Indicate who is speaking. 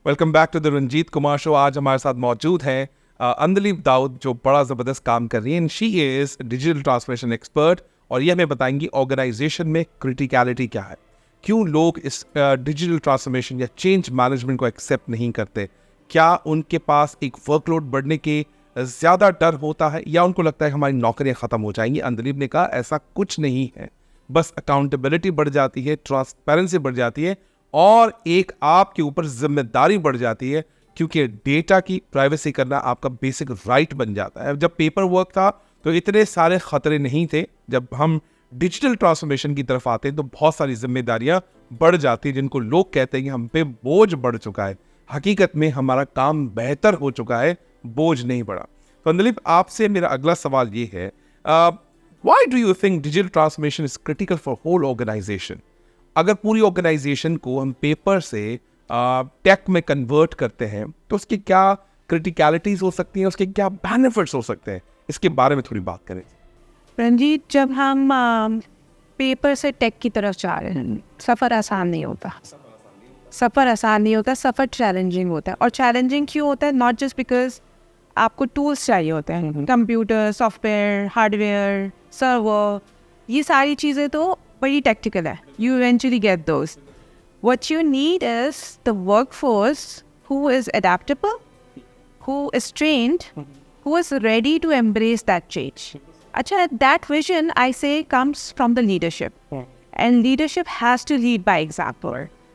Speaker 1: Welcome back to the Ranjit Kumar show. आज हमारे साथ मौजूद हैं अंदलीब दाऊद, जो बड़ा ज़बरदस्त काम कर रही हैं। She is digital transformation expert और ये हमें बताएंगी ऑर्गेनाइजेशन में क्रिटिकलिटी क्या है, क्यों लोग इस डिजिटल ट्रांसफॉर्मेशन या चेंज मैनेजमेंट को एक्सेप्ट नहीं करते, क्या उनके पास एक वर्कलोड बढ़ने के ज़्यादा डर होता है या उनको लगता है कि हमारी नौकरियां ख़त्म हो जाएंगी। अंदलीब ने कहा ऐसा कुछ नहीं है, बस अकाउंटेबिलिटी बढ़ जाती है, ट्रांसपेरेंसी बढ़ जाती है और एक आपके ऊपर जिम्मेदारी बढ़ जाती है, क्योंकि डेटा की प्राइवेसी करना आपका बेसिक राइट बन जाता है। जब पेपर वर्क था तो इतने सारे खतरे नहीं थे, जब हम डिजिटल ट्रांसफॉर्मेशन की तरफ आते हैं तो बहुत सारी जिम्मेदारियां बढ़ जाती हैं, जिनको लोग कहते हैं कि हम पे बोझ बढ़ चुका है। हकीकत में हमारा काम बेहतर हो चुका है, बोझ नहीं बढ़ा। तो अंदलीब, आपसे मेरा अगला सवाल ये है, why do you think digital transformation is critical for whole organisation? अगर पूरी ऑर्गेनाइजेशन को हम पेपर से टेक में कन्वर्ट करते हैं तो उसकी क्या क्रिटिकलिटीज हो सकती हैं, उसके क्या बेनिफिट्स हो सकते हैं, इसके बारे में थोड़ी बात करें।
Speaker 2: रंजीत, जब हम पेपर से टेक की तरफ जा रहे हैं, सफ़र आसान नहीं होता। सफ़र चैलेंजिंग होता है। और चैलेंजिंग क्यों होता है? नॉट जस्ट बिकॉज आपको टूल्स चाहिए होते हैं, कंप्यूटर, सॉफ्टवेयर, हार्डवेयर, सर्वर, ये सारी चीज़ें तो बड़ी टेक्निकल है। You eventually get those. What you need is the workforce who is adaptable, who is trained, who is ready to embrace that change. Acha, that vision, I say, comes from the leadership. And leadership has to lead by example.